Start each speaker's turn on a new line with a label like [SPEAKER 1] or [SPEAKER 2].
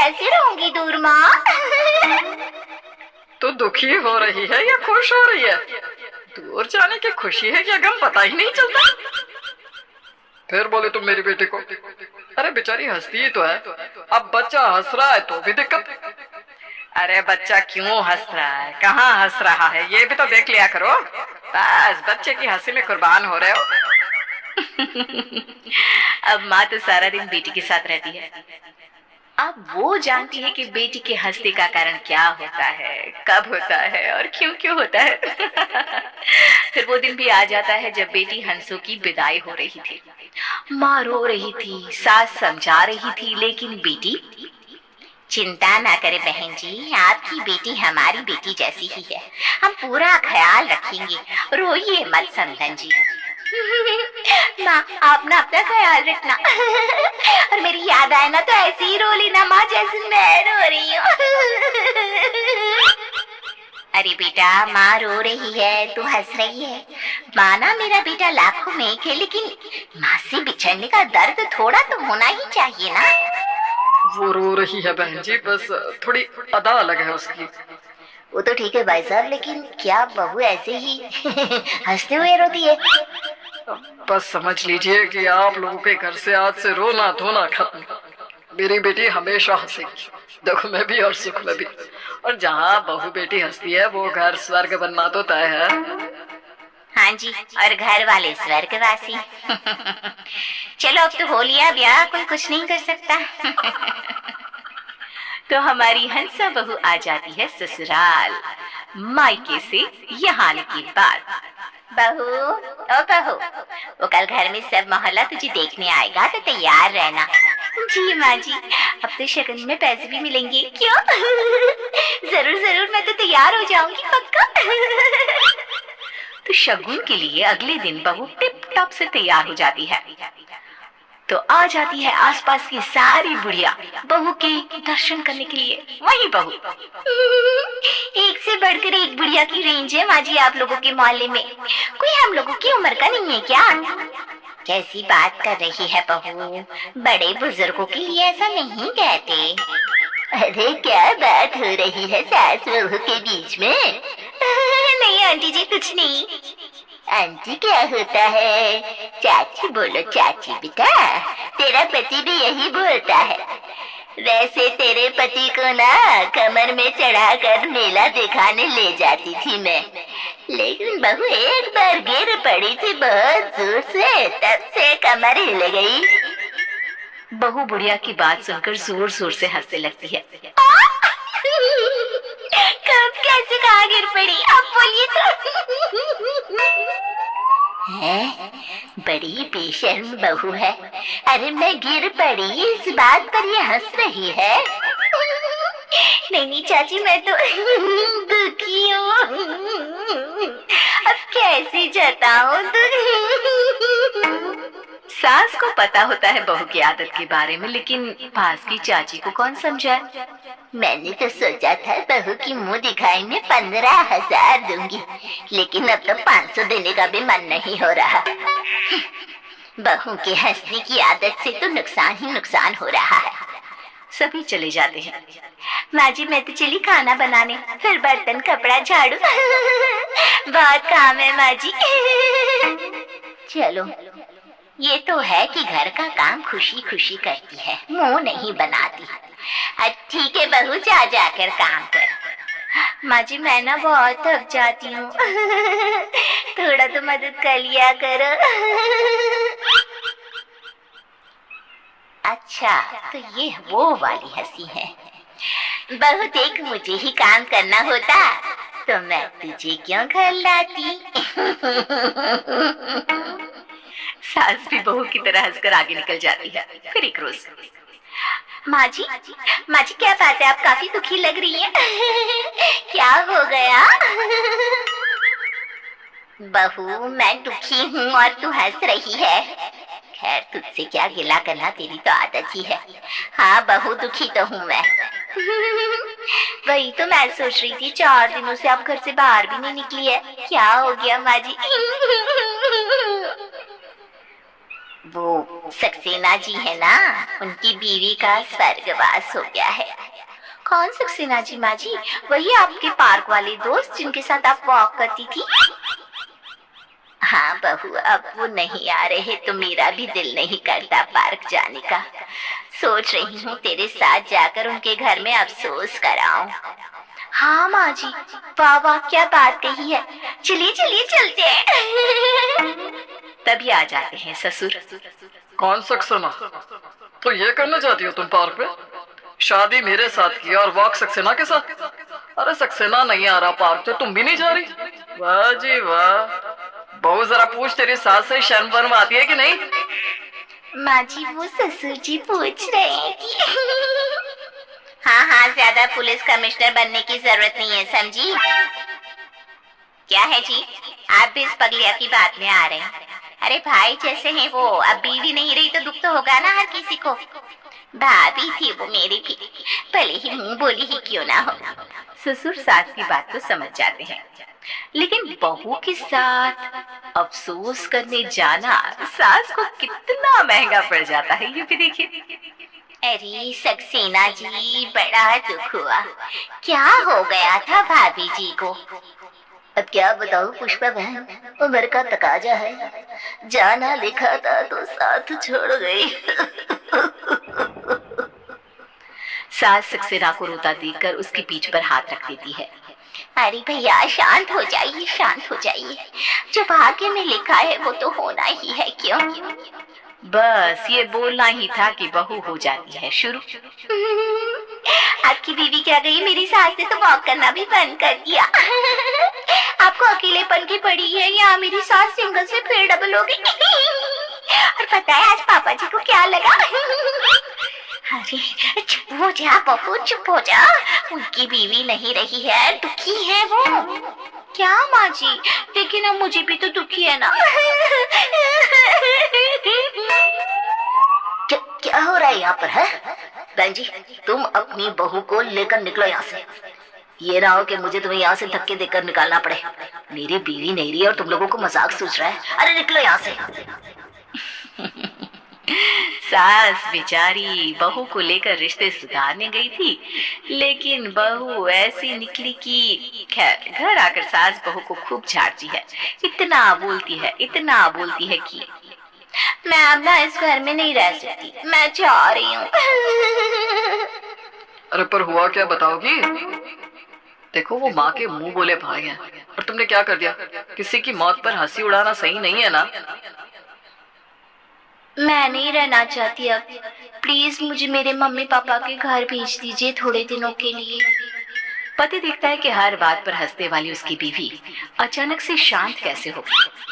[SPEAKER 1] कैसे रहूंगी दूर माँ?
[SPEAKER 2] तो दुखी हो रही है या खुश हो रही है? दूर जाने की खुशी है या गम पता ही नहीं चलता। फिर बोले तुम मेरी बेटी को। अरे बेचारी हंसती ही तो है। अब बच्चा हंस रहा है तो भी दिक्कत। अरे बच्चा क्यों हंस रहा है, कहाँ हंस रहा है, ये भी तो देख लिया करो। बस बच्चे की हंसी में कुर्बान हो रहे हो।
[SPEAKER 1] अब माँ तो सारा दिन बेटी के साथ रहती है। अब वो जानती है कि बेटी के हंसने का कारण क्या होता है, कब होता है और क्यों क्यों होता है। फिर वो दिन भी आ जाता है जब बेटी हंसों की विदाई हो रही थी। माँ रो रही थी, सास समझा रही थी, लेकिन बेटी, चिंता ना करे बहन जी, आपकी बेटी हमारी बेटी जैसी ही है, हम पूरा ख्याल रखेंगे, रोइए मत समधन जी। माँ आप ना अपना ख्याल रखना। और मेरी याद आए ना तो ऐसे ही रो लेना माँ, जैसे मैं रो रही हूँ। अरे बेटा, माँ रो रही है, तू हंस रही है। माँ ना मेरा बेटा लाखों में एक है, लेकिन माँ से बिछड़ने का दर्द थोड़ा तो होना ही चाहिए ना।
[SPEAKER 2] वो रो रही है बहन जी, बस थोड़ी अदा अलग है उसकी।
[SPEAKER 1] वो तो ठीक है भाई साहब, लेकिन क्या बहू ऐसे ही हंसते हुए रोती है?
[SPEAKER 2] बस समझ लीजिए कि आप लोगों के घर से आज से रोना धोना खत्म। मेरी बेटी हमेशा हंसेगी, दुख में भी और सुख में भी। और जहाँ बहू बेटी हंसती है वो घर स्वर्ग बनना तो तय है।
[SPEAKER 1] हाँ जी, और घर वाले स्वर्गवासी। चलो अब तो हो लिया ब्याह, कोई कुछ नहीं कर सकता। तो हमारी हंसा बहू आ जाती है ससुराल, मायके से यहाँ आने के बाद। बहू, ओ बहू, वो कल घर में सब मोहल्ला तुझे देखने आएगा तो तैयार रहना। जी माँ जी, अब तो शगन में पैसे भी मिलेंगे। क्यों? जरूर जरूर, मैं तो तैयार हो जाऊंगी पक्का। तो शगुन के लिए अगले दिन बहू टिप टॉप से तैयार हो जाती है। तो आ जाती है आसपास की सारी बुढ़िया बहू के दर्शन करने के लिए। वही बहू, एक से बढ़कर एक बुढ़िया की रेंज है माँ जी आप लोगों के मोहल्ले में। कोई हम लोगों की उम्र का नहीं है क्या? कैसी बात कर रही है बहू, बड़े बुजुर्गों के लिए ऐसा नहीं कहते। अरे क्या बात हो रही है सास बहू के बीच में? नहीं आंटी जी, कुछ नहीं। आंटी क्या होता है? चाची बोलो चाची बेटा, तेरा पति भी यही बोलता है। वैसे तेरे पति को ना कमर में चढ़ाकर मेला दिखाने ले जाती थी मैं, लेकिन बहू एक बार गिर पड़ी थी बहुत जोर से, तब से कमर हिल गई। बहू बुढ़िया की बात सुनकर जोर जोर से हंसने लगती है। कब कैसे कहाँ गिर पड़ी, आप बोलिए तो। है, बड़ी बेशर्म बहू है। अरे मैं गिर पड़ी इस बात पर ये हंस रही है। नहीं नहीं चाची, मैं तो दुखी हूँ। अब कैसे जताऊं दुख। सास को पता होता है बहू की आदत के बारे में, लेकिन पास की चाची को कौन समझाए। मैंने तो सोचा था बहू की मुंह दिखाई में 15,000 दूंगी, लेकिन अब तो 500 देने का भी मन नहीं हो रहा। बहू के हंसने की आदत से तो नुकसान ही नुकसान हो रहा है। सभी चले जाते हैं। माँ जी मैं तो चली खाना बनाने, फिर बर्तन कपड़ा झाड़ू। बहुत काम है माँ जी। चलो, ये तो है कि घर का काम खुशी खुशी करती है, मुंह नहीं बनाती। ठीक है बहू, जा जाकर काम कर। माँ जी मैं ना बहुत थक जाती हूँ। थोड़ा तो मदद कर लिया करो। अच्छा, तो ये वो वाली हंसी है। बहू देख, मुझे ही काम करना होता तो मैं तुझे क्यों घर लाती। सास भी बहू की तरह हंसकर आगे निकल जाती है। फिर एक रोज, माँ जी क्या बात है, आप काफी दुखी लग रही हैं। क्या हो गया? बहू मैं दुखी हूँ और तू हंस रही है। खैर तुझसे क्या गिला करना, तेरी तो आदत ही है। हाँ बहू, दुखी तो हूँ मैं। वही तो मैं सोच रही थी, 4 दिनों से आप घर से बाहर भी नहीं निकली है, क्या हो गया माँ जी?
[SPEAKER 2] वो
[SPEAKER 1] सक्सेना जी है ना, उनकी बीवी का स्वर्गवास हो गया है। कौन सक्सेना जी माँ जी? वही आपके पार्क वाली दोस्त जिनके साथ आप वॉक करती थी? हाँ बहू, अब वो नहीं आ रहे तो मेरा भी दिल नहीं करता पार्क जाने का। सोच रही हूँ तेरे साथ जाकर उनके घर में अफसोस कराऊं। हाँ माँ जी, वाह वाह क्या बात कही है। चलिए चलिए चलते हैं। तभी आ जाते हैं ससुर।
[SPEAKER 2] कौन सक्सेना? तो ये करना चाहती हो तुम पार्क में? शादी मेरे साथ की और वॉक सक्सेना के साथ? अरे सक्सेना नहीं आ रहा पार्क तो तुम भी नहीं जा रही? वाह जी वाह। बहू जरा पूछ, तेरी सास से शर्म वर्म आती है कि नहीं?
[SPEAKER 1] माँ जी वो ससुर जी पूछ रहे हैं कि हाँ हाँ, ज्यादा पुलिस कमिश्नर बनने की जरूरत नहीं है, समझी? क्या है जी, आप भी इस पगलिया की बात में आ रहे हैं? अरे भाई जैसे हैं वो, अब बीवी नहीं रही तो दुख तो होगा ना हर किसी को। भाभी थी वो मेरी भी, भले ही मुंह बोली ही क्यों ना हो। ससुर सास की बात को समझ जाते हैं, लेकिन बहू के साथ अफसोस करने जाना सास को कितना महंगा पड़ जाता है, ये भी देखिए। अरे सक्सेना जी, बड़ा दुख हुआ। क्या हो गया था भाभी जी को? अब क्या बताऊं पुष्पा बहन, उम्र का तकाजा है। जाना लिखा था तो साथ छोड़ गई। सास सक्सेना को रोता देखकर उसकी पीठ पर हाथ रख देती है। अरे भैया शांत हो जाइए, शांत हो जाइए। जो भाग्य में लिखा है वो तो होना ही है, क्यों? बस ये बोलना ही था कि बहू हो जाती है शुरू। आपकी बीवी क्या गई, मेरी सास ने तो वॉक करना भी बंद कर दिया। आपको अकेलेपन की पड़ी है या मेरी सास सिंगल से फिर डबल हो गई? और पता है आज पापा जी को क्या लगा? अरे चुप हो जा बहू, चुप हो जा। उनकी बीवी नहीं रही है, दुखी है वो। क्या माँ जी, लेकिन अब मुझे भी तो दुखी है ना। क्या हो रहा है यहाँ पर है? बहन जी तुम अपनी बहू को लेकर निकलो यहाँ से। ये ना हो कि मुझे तुम्हें यहाँ से धक्के देकर निकालना पड़े। मेरी बीवी नहीं रही और तुम लोगों को मजाक सूझ रहा है। अरे निकलो यहाँ से। सास बेचारी बहू को लेकर रिश्ते सुधारने गई थी, लेकिन बहू ऐसी निकली कि खैर घर आकर सास बहू को खूब झाड़ती है। इतना बोलती है, इतना बोलती है कि मैं अब ना इस घर में नहीं रह सकती, मैं जा रही हूँ।
[SPEAKER 2] अरे पर हुआ क्या बताओगी? देखो वो माँ के मुंह बोले भाई हैं और तुमने क्या कर दिया? किसी की मौत पर हंसी उड़ाना सही नहीं है ना।
[SPEAKER 1] मैं नहीं रहना चाहती अब। प्लीज मुझे मेरे मम्मी पापा के घर भेज दीजिए थोड़े दिनों के लिए। पति देखता है कि हर बात पर हंसने वाली उसकी बीवी अचानक से शांत कैसे हो गई।